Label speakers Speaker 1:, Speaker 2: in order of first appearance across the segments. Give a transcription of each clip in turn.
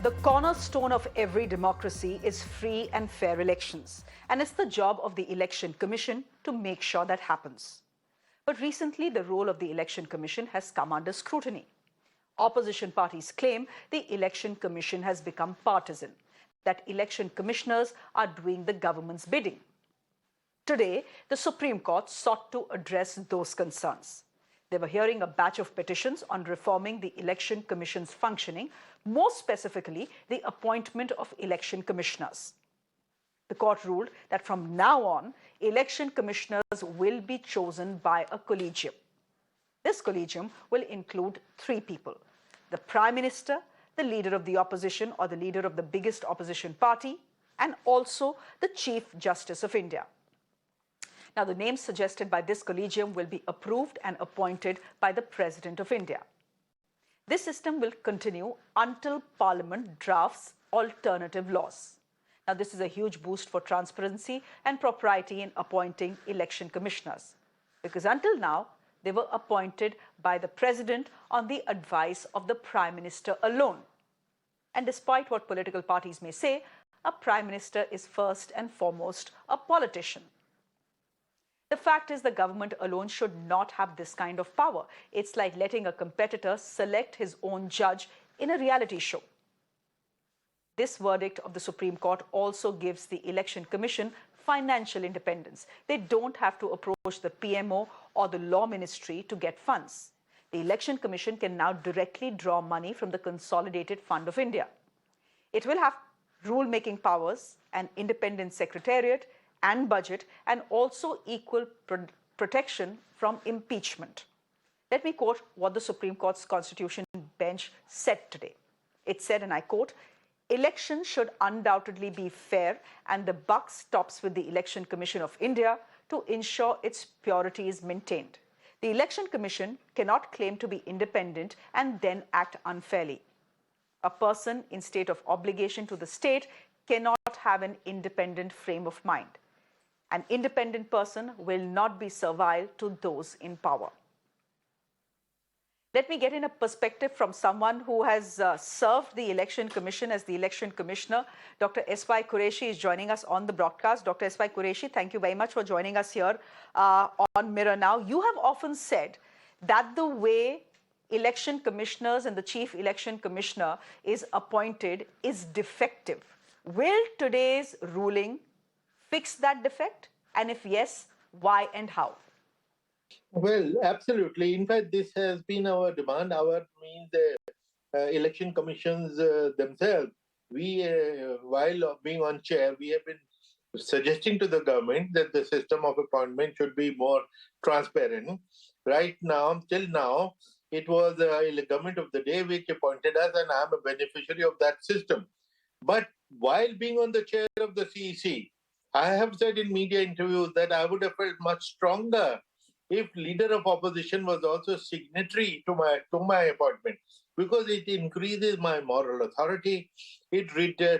Speaker 1: The cornerstone of every democracy is free and fair elections, and it's the job of the Election Commission to make sure that happens. But recently, the role of the Election Commission has come under scrutiny. Opposition parties claim the Election Commission has become partisan, that election commissioners are doing the government's bidding. Today, the Supreme Court sought to address those concerns. They were hearing a batch of petitions on reforming the Election Commission's functioning, more specifically, the appointment of election commissioners. The court ruled that from now on, election commissioners will be chosen by a collegium. This collegium will include three people: the Prime Minister, the leader of the opposition or the leader of the biggest opposition party, and also the Chief Justice of India. Now, the names suggested by this collegium will be approved and appointed by the President of India. This system will continue until Parliament drafts alternative laws. Now, this is a huge boost for transparency and propriety in appointing election commissioners, because until now, they were appointed by the President on the advice of the Prime Minister alone. And despite what political parties may say, a Prime Minister is first and foremost a politician. The fact is, the government alone should not have this kind of power. It's like letting a competitor select his own judge in a reality show. This verdict of the Supreme Court also gives the Election Commission financial independence. They don't have to approach the PMO or the Law Ministry to get funds. The Election Commission can now directly draw money from the Consolidated Fund of India. It will have rule-making powers, an independent secretariat and budget, and also equal protection from impeachment. Let me quote what the Supreme Court's Constitution bench said today. It said, and I quote, "Elections should undoubtedly be fair, and the buck stops with the Election Commission of India to ensure its purity is maintained. The Election Commission cannot claim to be independent and then act unfairly. A person in state of obligation to the state cannot have an independent frame of mind. An independent person will not be servile to those in power." Let me get in a perspective from someone who has served the Election Commission as the Election Commissioner. Dr. S.Y. Qureshi is joining us on the broadcast. Dr. S.Y. Qureshi, thank you very much for joining us here on Mirror Now. You have often said that the way election commissioners and the Chief Election Commissioner is appointed is defective. Will today's ruling fix that defect? And if yes, why and how?
Speaker 2: Well, absolutely. In fact, this has been our demand. Our means the election commissions themselves. We, while being on chair, we have been suggesting to the government that the system of appointment should be more transparent. Right now, till now, it was the government of the day which appointed us, and I'm a beneficiary of that system. But while being on the chair of the CEC, I have said in media interviews that I would have felt much stronger if leader of opposition was also signatory to my appointment, because it increases my moral authority. It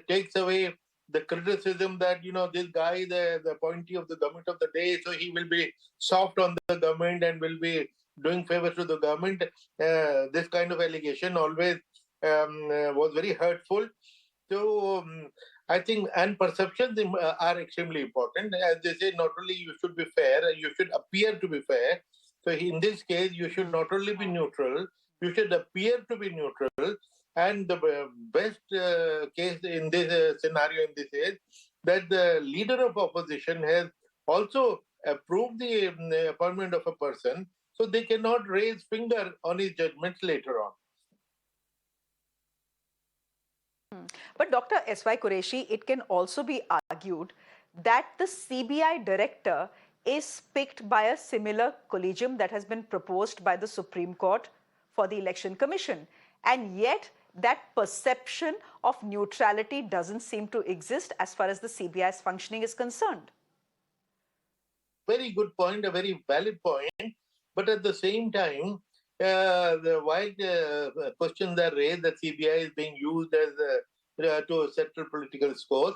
Speaker 2: takes away the criticism that, you know, this guy, the appointee of the government of the day, so he will be soft on the government and will be doing favors to the government. This kind of allegation always was very hurtful. So I think, and perceptions are extremely important. As they say, not only you should be fair, you should appear to be fair. So in this case, you should not only be neutral, you should appear to be neutral. And the best case in this scenario in this is that the leader of opposition has also approved the appointment of a person, so they cannot raise finger on his judgments later on.
Speaker 1: But Dr. S.Y. Qureshi, it can also be argued that the CBI director is picked by a similar collegium that has been proposed by the Supreme Court for the Election Commission. And yet that perception of neutrality doesn't seem to exist as far as the CBI's functioning is concerned.
Speaker 2: Very good point, a very valid point. But at the same time, while questions are raised that CBI is being used as to settle political scores,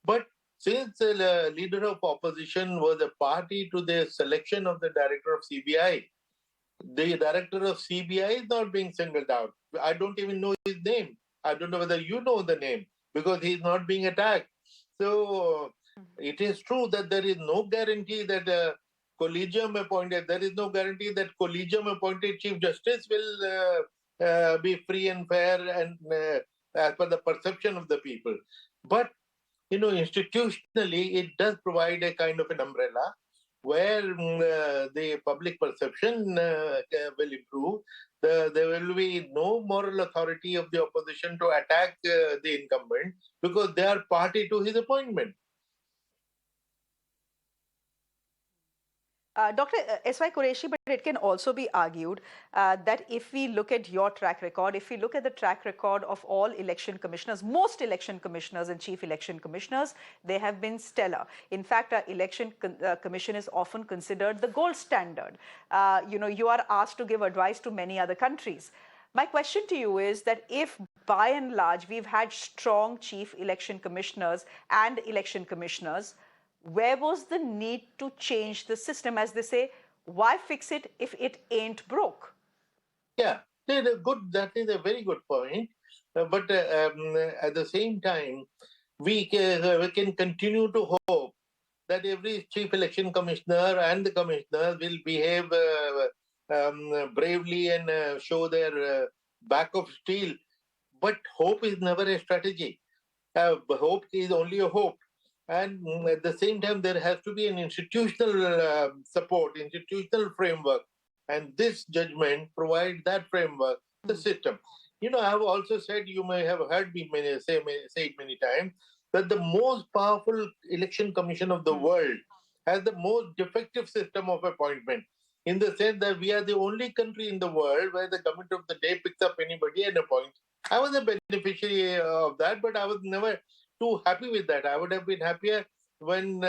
Speaker 2: but since the leader of opposition was a party to the selection of the director of CBI, the director of CBI is not being singled out. I don't even know his name. I don't know whether you know the name, because he's not being attacked. So it is true that there is no guarantee that collegium appointed, there is no guarantee that collegium appointed Chief Justice will be free and fair and as per the perception of the people. But institutionally, it does provide a kind of an umbrella where the public perception will improve. There will be no moral authority of the opposition to attack the incumbent because they are party to his appointment.
Speaker 1: Dr. S.Y. Qureshi, but it can also be argued that if we look at your track record, if we look at the track record of all election commissioners, most election commissioners and chief election commissioners, they have been stellar. In fact, our election commission is often considered the gold standard. You are asked to give advice to many other countries. My question to you is that if by and large we've had strong chief election commissioners and election commissioners, where was the need to change the system? As they say, why fix it if it ain't broke?
Speaker 2: Yeah, that is a very good point. But at the same time, we can continue to hope that every chief election commissioner and the commissioners will behave bravely and show their back of steel. But hope is never a strategy. Hope is only a hope. And at the same time, there has to be an institutional support, institutional framework. And this judgment provides that framework, the system. I have also said, you may have heard me say it many times, that the most powerful election commission of the world has the most defective system of appointment, in the sense that we are the only country in the world where the government of the day picks up anybody and appoints. I was a beneficiary of that, but I was never too happy with that. I would have been happier when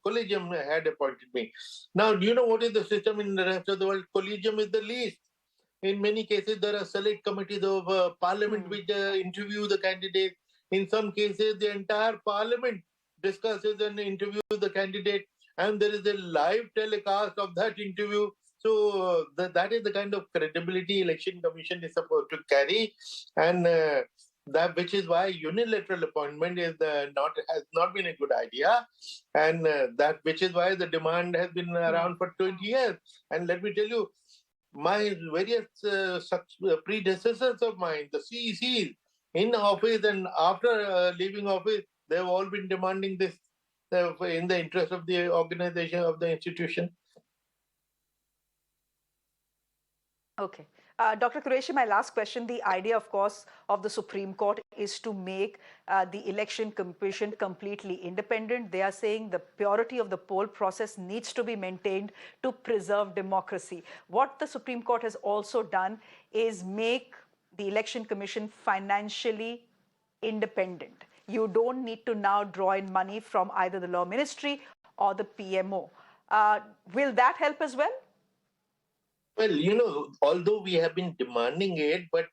Speaker 2: Collegium had appointed me. Now, do you know what is the system in the rest of the world? Collegium is the least. In many cases, there are select committees of parliament which interview the candidate. In some cases, the entire parliament discusses and interviews the candidate, and there is a live telecast of that interview. So that is the kind of credibility election commission is supposed to carry, and that which is why unilateral appointment has not been a good idea, and that which is why the demand has been around for 20 years. And let me tell you, my various predecessors of mine, the CECs, in office and after leaving office, they have all been demanding this in the interest of the organization, of the institution.
Speaker 1: Okay. Dr. Qureshi, my last question. The idea, of course, of the Supreme Court is to make the election commission completely independent. They are saying the purity of the poll process needs to be maintained to preserve democracy. What the Supreme Court has also done is make the election commission financially independent. You don't need to now draw in money from either the law ministry or the PMO. Will that help as well?
Speaker 2: Well, although we have been demanding it, but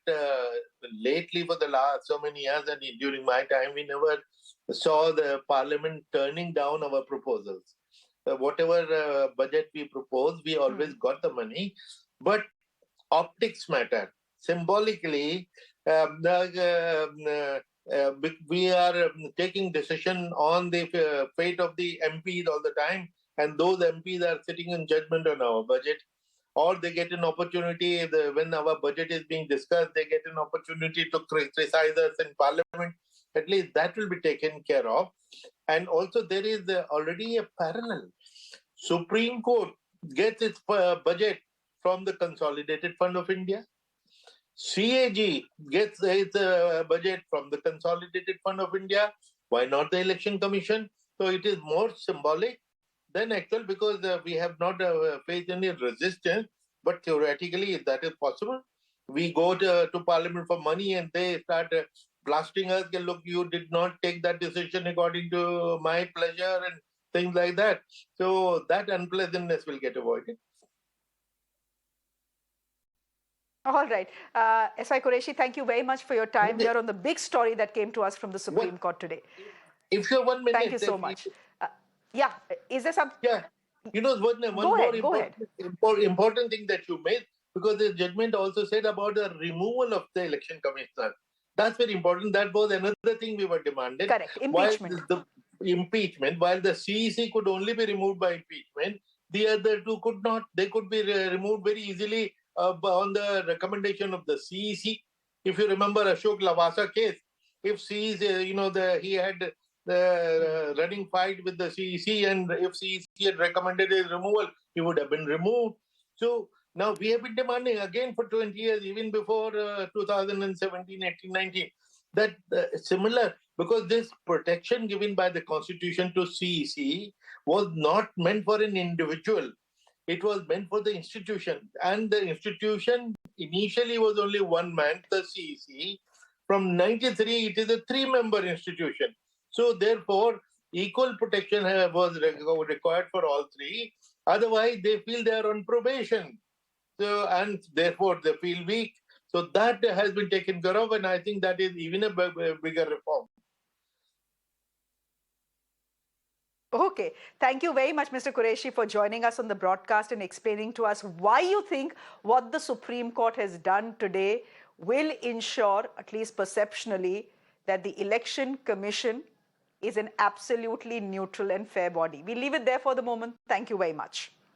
Speaker 2: lately for the last so many years and during my time, we never saw the parliament turning down our proposals. Whatever budget we proposed, we always got the money. But optics matter. Symbolically, we are taking decision on the fate of the MPs all the time, and those MPs are sitting in judgment on our budget. Or they get an opportunity, when our budget is being discussed, they get an opportunity to criticize us in parliament. At least that will be taken care of. And also there is already a parallel. Supreme Court gets its budget from the Consolidated Fund of India. CAG gets its budget from the Consolidated Fund of India. Why not the Election Commission? So it is more symbolic than actual, because we have not faced any resistance, but theoretically that is possible. We go to parliament for money and they start blasting us, look, you did not take that decision according to my pleasure and things like that. So that unpleasantness will get avoided.
Speaker 1: All right. S.I. Qureshi, thank you very much for your time here on the big story that came to us from the Supreme Court today.
Speaker 2: If you're 1 minute.
Speaker 1: Thank you so much. Yeah. Is there some?
Speaker 2: Yeah. One more important thing that you made, because the judgment also said about the removal of the election commissioner. That's very important. That was another thing we were demanding.
Speaker 1: Correct.
Speaker 2: While
Speaker 1: Impeachment.
Speaker 2: the impeachment, while the CEC could only be removed by impeachment, the other two could not. They could be removed very easily on the recommendation of the CEC. If you remember Ashok Lavasa case, if CEC, he had the running fight with the CEC, and if CEC had recommended his removal, he would have been removed. So now we have been demanding again for 20 years, even before 2017, 18, 19, that similar, because this protection given by the Constitution to CEC was not meant for an individual. It was meant for the institution. And the institution initially was only one man, the CEC. From 93, it is a three-member institution. So therefore, equal protection was required for all three. Otherwise, they feel they are on probation. So, and therefore they feel weak. So that has been taken care of, and I think that is even a bigger reform.
Speaker 1: Okay. Thank you very much, Mr. Qureshi, for joining us on the broadcast and explaining to us why you think what the Supreme Court has done today will ensure, at least perceptionally, that the Election Commission is an absolutely neutral and fair body. We leave it there for the moment. Thank you very much.